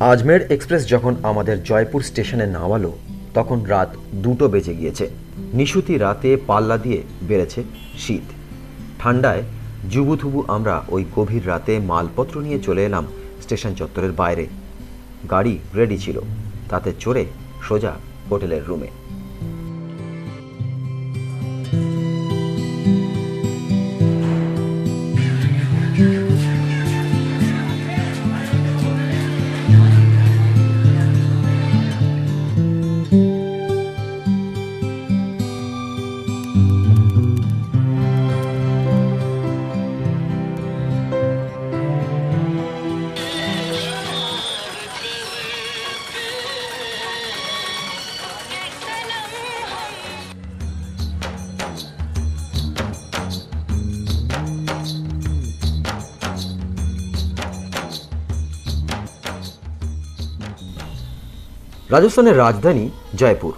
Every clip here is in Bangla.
আজমের এক্সপ্রেস যখন আমাদের জয়পুর স্টেশনে নামালো তখন রাত 2টো বেজে গিয়েছে। নিশুতি রাতে পাল্লা দিয়ে বেড়েছে শীত। ঠান্ডায় জুবুথুবু আমরা ওই গভীর রাতে মালপত্র নিয়ে চলে এলাম স্টেশন চত্বরের বাইরে। গাড়ি রেডি ছিল, তাতে চড়ে সোজা হোটেলের রুমে। রাজস্থানের রাজধানী জয়পুর।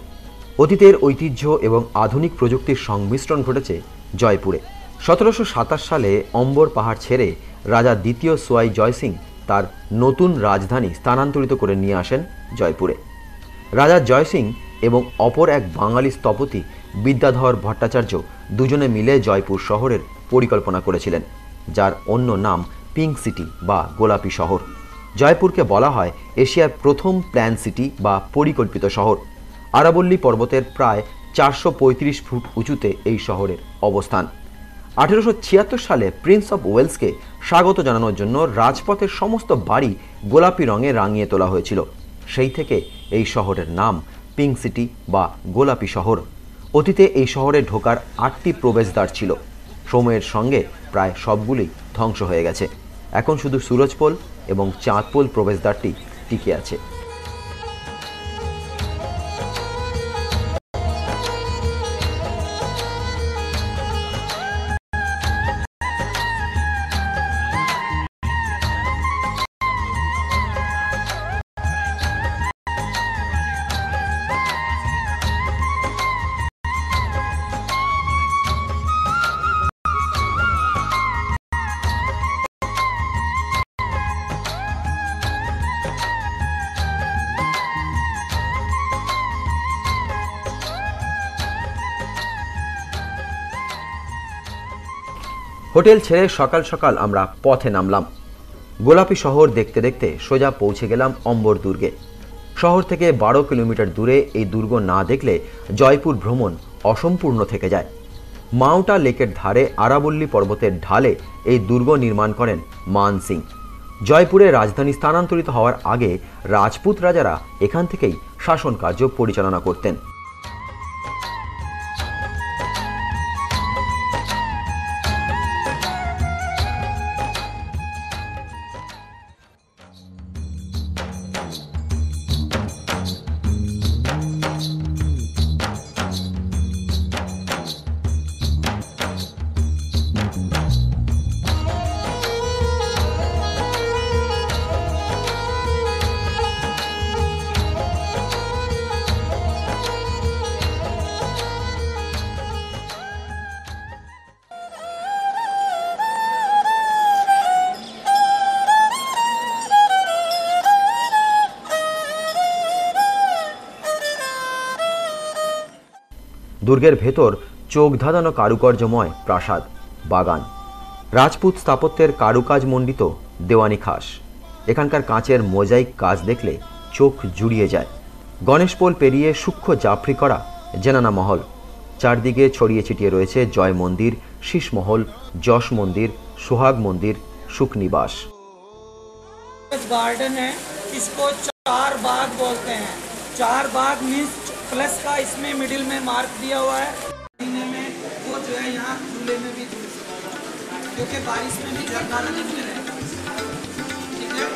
অতীতের ঐতিহ্য এবং আধুনিক প্রযুক্তির সংমিশ্রণ ঘটেছে জয়পুরে। 1727 সালে অম্বর পাহাড় ছেড়ে রাজা দ্বিতীয় সোয়াই জয় সিং তার নতুন রাজধানী স্থানান্তরিত করে নিয়ে আসেন জয়পুরে। রাজা জয় সিং এবং অপর এক বাঙালি স্থপতি বিদ্যাধর ভট্টাচার্য দুজনে মিলে জয়পুর শহরের পরিকল্পনা করেছিলেন, যার অন্য নাম পিঙ্ক সিটি বা গোলাপি শহর। জয়পুরকে বলা হয় এশিয়ার প্রথম প্ল্যান সিটি বা পরিকল্পিত শহর। আরাবল্লী পর্বতের প্রায় 435 ফুট উঁচুতে এই শহরের অবস্থান। 1876 সালে প্রিন্স অফ ওয়েলসকে স্বাগত জানানোর জন্য রাজপথের সমস্ত বাড়ি গোলাপি রঙে রাঙিয়ে তোলা হয়েছিল। সেই থেকে এই শহরের নাম পিঙ্ক সিটি বা গোলাপি শহর। অতীতে এই শহরে ঢোকার 8টি প্রবেশদ্বার ছিল। সময়ের সঙ্গে প্রায় সবগুলি ধ্বংস হয়ে গেছে। এখন শুধু সুরজপোল এবং চাঁদপোল প্রবেশদ্বারটি টিকে আছে। হোটেল ছেড়ে সকাল সকাল আমরা পথে নামলাম। গোলাপি শহর দেখতে দেখতে সোজা পৌঁছে গেলাম অম্বর দুর্গে। শহর থেকে 12 কিলোমিটার দূরে এই দুর্গ না দেখলে জয়পুর ভ্রমণ অসম্পূর্ণ থেকে যায়। মাউন্টা লেকের ধারে আরাবল্লী পর্বতের ঢালে এই দুর্গ নির্মাণ করেন মান সিং। জয়পুরে রাজধানী স্থানান্তরিত হওয়ার আগে রাজপুত রাজারা এখান থেকেই শাসন কার্য পরিচালনা করতেন। দুর্গের ভেতর চোখ ধাঁধানো কারুকার্যময় প্রাসাদ, বাগান, রাজপুত স্থাপত্যের কারুকাজ মণ্ডিত দেওয়ানি খাস। এখানকার কাঁচের মোজাইক কাজ দেখলে চোখ জুড়িয়ে যায়। গণেশপোল পেরিয়ে সূক্ষ্ম জাফরি করা জেনানা মহল। চারদিকে ছড়িয়ে ছিটিয়ে রয়েছে জয় মন্দির, শীষ মহল, যশ মন্দির, সোহাগ মন্দির, সুখনিবাস। गार्डन है, इसको चार बाग बोलते हैं। चार बाग मीन्स प्लस का इसमें मिडिल में मार्क दिया हुआ है। में वो जो है यहाँ झूले में भी झूल सकते हैं, क्योंकि बारिश में भी झरना नहीं मिले। ठीक है।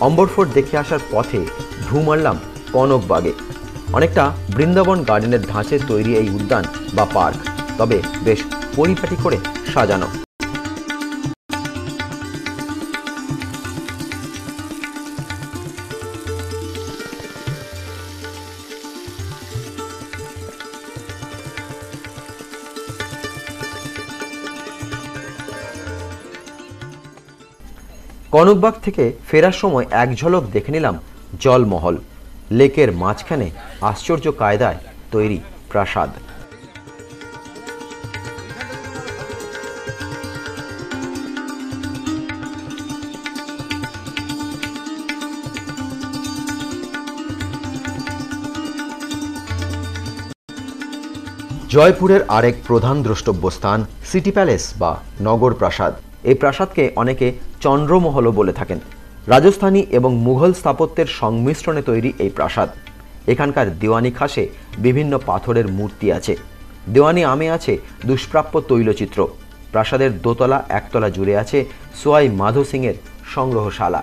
অম্বর ফোর্ট দেখে আসার পথে ঢু মারলাম কনকবাগে। অনেকটা বৃন্দাবন গার্ডেনের ধাঁচে তৈরি এই উদ্যান বা পার্ক, তবে বেশ পরিপাটি করে সাজানো। কনকবাগ থেকে ফেরার সময় এক ঝলক দেখে নিলাম জলমহল, লেকের মাঝখানে আশ্চর্য কায়দায় তৈরি প্রাসাদ। জয়পুরের আরেক প্রধান দ্রষ্টব্য স্থান সিটি প্যালেস বা নগর প্রাসাদ। এই প্রাসাদকে অনেকে চন্দ্রমহলও বলে থাকেন। রাজস্থানী এবং মুঘল স্থাপত্যের সংমিশ্রণে তৈরি এই প্রাসাদ। এখানকার দেওয়ানি খাসে বিভিন্ন পাথরের মূর্তি আছে। দেওয়ানি আমে আছে দুষ্প্রাপ্য তৈলচিত্র। প্রাসাদের দোতলা একতলা জুড়ে আছে সোয়াই মাধো সিংয়ের সংগ্রহশালা।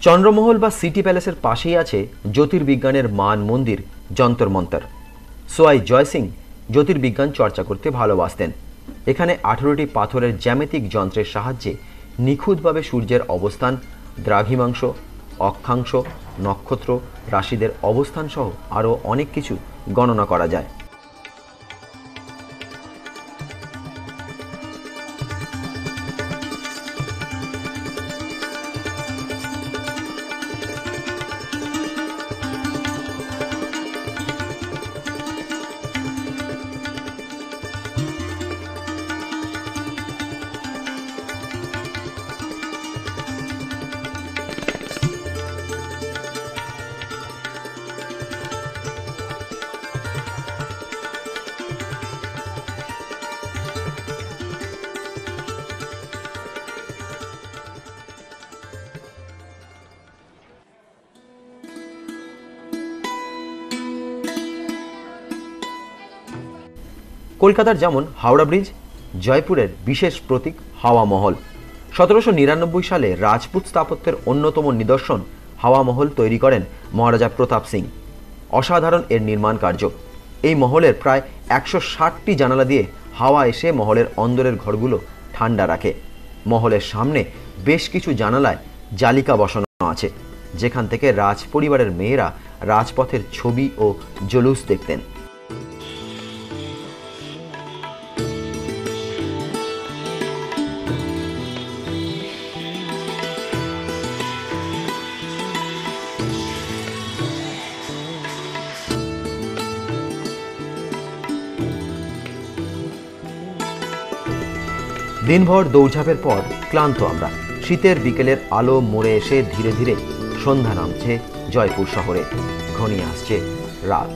চন্দ্রমহল বা সিটি প্যালেসের পাশেই আছে জ্যোতির্বিজ্ঞানের মান মন্দির যন্তর মন্তর। সোয়াই জয় সিং জ্যোতির্বিজ্ঞান চর্চা করতে ভালোবাসতেন। এখানে 18টি পাথরের জ্যামিতিক যন্ত্রের সাহায্যে নিখুঁতভাবে সূর্যের অবস্থান, দ্রাঘিমাংশ, অক্ষাংশ, নক্ষত্র, রাশিদের অবস্থান সহ আরও অনেক কিছু গণনা করা যায়। কলকাতার যেমন হাওড়া ব্রিজ, জয়পুরের বিশেষ প্রতীক হাওয়া মহল। 1799 সালে রাজপুত স্থাপত্যের অন্যতম নিদর্শন হাওয়া মহল তৈরি করেন মহারাজা প্রতাপ সিং। অসাধারণ এর নির্মাণ কার্য। এই মহলের প্রায় 160টি জানালা দিয়ে হাওয়া এসে মহলের অন্দরের ঘরগুলো ঠান্ডা রাখে। মহলের সামনে বেশ কিছু জানালায় জালিকা বসানো আছে, যেখান থেকে রাজ পরিবারের মেয়েরা রাজপথের ছবি ও জলুস দেখতেন। দিনভর দৌড়ঝাঁপের পর ক্লান্ত আমরা। শীতের বিকেলের আলো মোড়ে এসে ধীরে ধীরে সন্ধ্যা নামছে জয়পুর শহরে। ঘনিয়ে আসছে রাত।